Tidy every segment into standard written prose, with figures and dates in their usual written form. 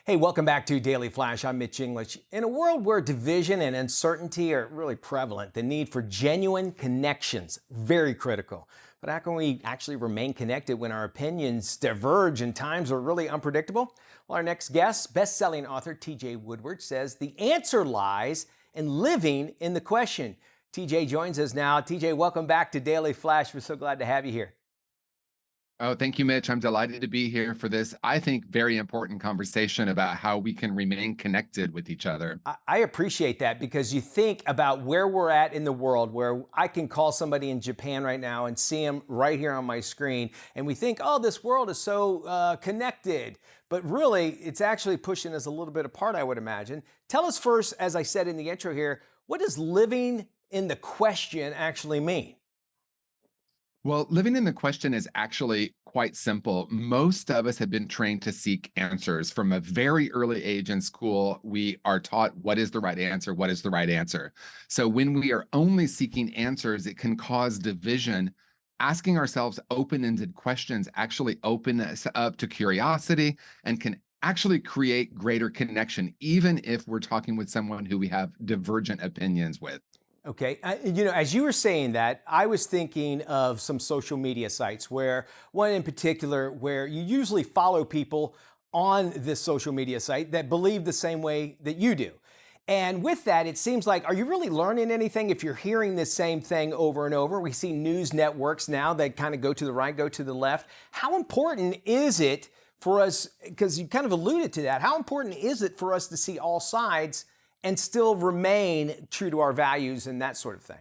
Hey, welcome back to Daily Flash. I'm Mitch English. In a world where division and uncertainty are really prevalent, the need for genuine connections very critical. But how can we actually remain connected when our opinions diverge and times are really unpredictable? Well, our next guest, best-selling author TJ Wodward, says the answer lies in living in the question. TJ joins us now. TJ, welcome back to Daily Flash. We're so glad to have you here. Oh, thank you, Mitch. I'm delighted to be here for this, I think, very important conversation about how we can remain connected with each other. I appreciate that because you think about where we're at in the world, where I can call somebody in Japan right now and see them right here on my screen. And we think, oh, this world is so connected. But really, it's actually pushing us a little bit apart, I would imagine. Tell us first, as I said in the intro here, what does living in the question actually mean? Well, living in the question is actually quite simple. Most of us have been trained to seek answers. From a very early age in school, we are taught what is the right answer, what is the right answer. So when we are only seeking answers, it can cause division. Asking ourselves open-ended questions actually open us up to curiosity and can actually create greater connection, even if we're talking with someone who we have divergent opinions with. Okay. As you were saying that, I was thinking of some social media sites where one in particular where you usually follow people on this social media site that believe the same way that you do. And with that, it seems like, are you really learning anything if you're hearing the same thing over and over? We see news networks now that kind of go to the right, go to the left. How important is it for us, because you kind of alluded to that, how important is it for us to see all sides and still remain true to our values and that sort of thing?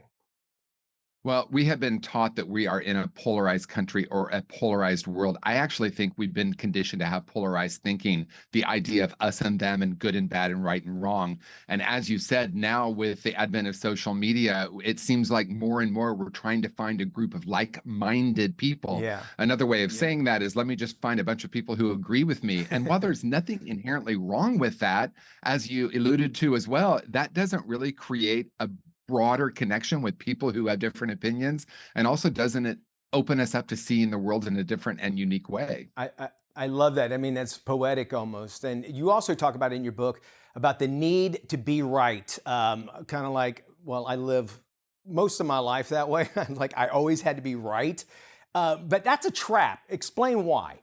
Well, we have been taught that we are in a polarized country or a polarized world. I actually think we've been conditioned to have polarized thinking, the idea of us and them and good and bad and right and wrong. And as you said, now with the advent of social media, it seems like more and more we're trying to find a group of like-minded people. Yeah. Another way of saying that is let me just find a bunch of people who agree with me. And while there's nothing inherently wrong with that, as you alluded to as well, that doesn't really create a broader connection with people who have different opinions, and also doesn't it open us up to seeing the world in a different and unique way? I love that. I mean, that's poetic almost. And you also talk about in your book about the need to be right. Kind of like, well, I live most of my life that way. Like I always had to be right. But that's a trap. Explain why.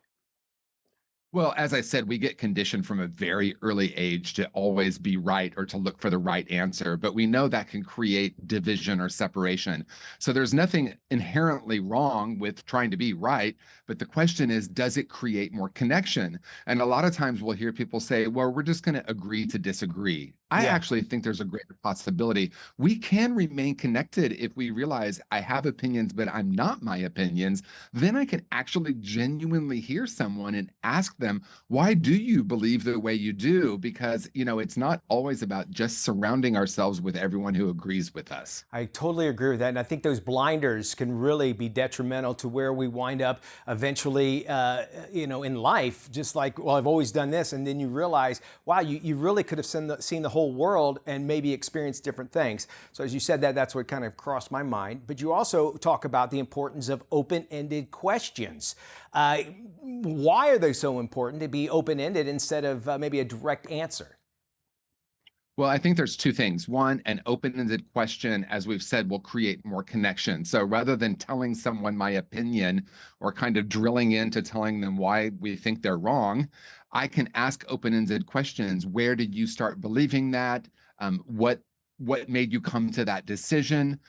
Well, as I said, we get conditioned from a very early age to always be right or to look for the right answer, but we know that can create division or separation. So there's nothing inherently wrong with trying to be right, but the question is, does it create more connection? And a lot of times we'll hear people say, well, we're just going to agree to disagree. I Yeah. actually think there's a greater possibility. We can remain connected if we realize I have opinions, but I'm not my opinions. Then I can actually genuinely hear someone and ask them, why do you believe the way you do? Because, it's not always about just surrounding ourselves with everyone who agrees with us. I totally agree with that. And I think those blinders can really be detrimental to where we wind up eventually, in life. Just like, well, I've always done this. And then you realize, wow, you really could have seen the whole world and maybe experienced different things. So as you said that, that's what kind of crossed my mind. But you also talk about the importance of open-ended questions. Why are they so important to be open-ended instead of maybe a direct answer? Well, I think there's two things. One, an open-ended question, as we've said, will create more connection. So rather than telling someone my opinion or kind of drilling into telling them why we think they're wrong, I can ask open-ended questions. Where did you start believing that? What made you come to that decision?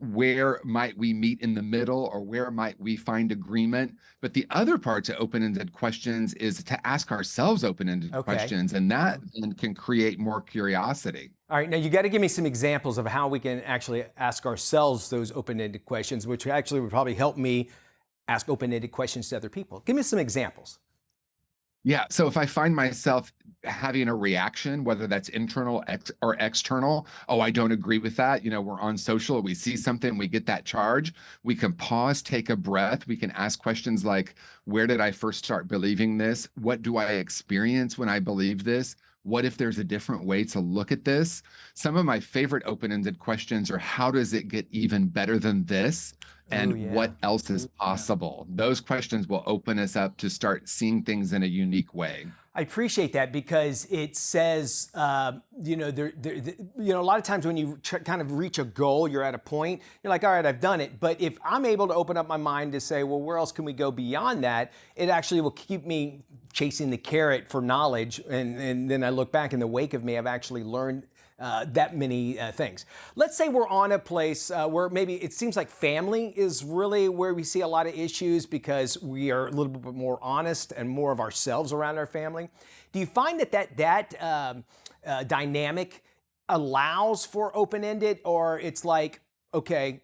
Where might we meet in the middle, or where might we find agreement? But the other part to open-ended questions is to ask ourselves open-ended Okay. questions, and that then can create more curiosity. All right, now you got to give me some examples of how we can actually ask ourselves those open-ended questions, which actually would probably help me ask open-ended questions to other people. Give me some examples. Yeah. So if I find myself having a reaction, whether that's internal or external, oh, I don't agree with that. We're on social, we see something, we get that charge. We can pause, take a breath. We can ask questions like, where did I first start believing this? What do I experience when I believe this? What if there's a different way to look at this? Some of my favorite open-ended questions are, how does it get even better than this? Oh, And yeah. what else is possible? Those questions will open us up to start seeing things in a unique way. I appreciate that because it says, a lot of times when you kind of reach a goal, you're at a point, you're like, all right, I've done it. But if I'm able to open up my mind to say, well, where else can we go beyond that? It actually will keep me chasing the carrot for knowledge. And then I look back in the wake of me, I've actually learned that many things. Let's say we're on a place where maybe it seems like family is really where we see a lot of issues because we are a little bit more honest and more of ourselves around our family. Do you find that dynamic allows for open-ended, or it's like, okay,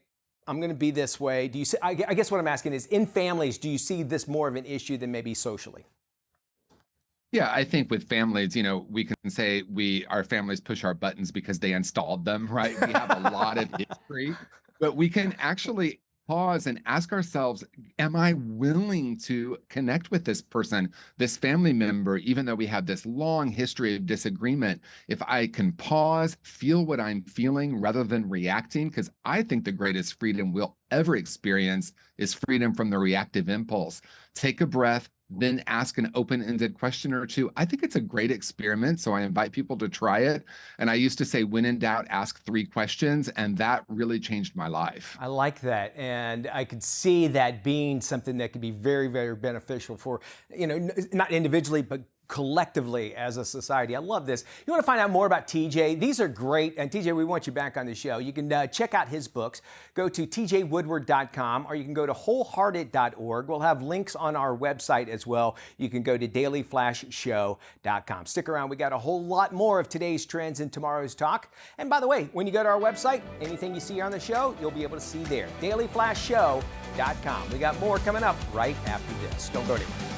I'm going to be this way? Do you see, I guess what I'm asking is, in families, do you see this more of an issue than maybe socially? Yeah, I think with families, we can say our families push our buttons because they installed them, right? We have a lot of history, but we can actually pause and ask ourselves, am I willing to connect with this person, this family member, even though we have this long history of disagreement? If I can pause, feel what I'm feeling rather than reacting, because I think the greatest freedom we'll ever experience is freedom from the reactive impulse. Take a breath, then ask an open-ended question or two. I think it's a great experiment, so I invite people to try it. And I used to say, when in doubt, ask 3 questions, and that really changed my life. I like that. And I could see that being something that could be very, very beneficial for, not individually, but collectively as a society. I love this. You want to find out more about TJ? These are great. And TJ, we want you back on the show. You can check out his books. Go to tjwoodward.com, or you can go to wholehearted.org. We'll have links on our website as well. You can go to dailyflashshow.com. Stick around. We got a whole lot more of today's trends in tomorrow's talk. And by the way, when you go to our website, anything you see on the show, you'll be able to see there. dailyflashshow.com. We got more coming up right after this. Don't go anywhere.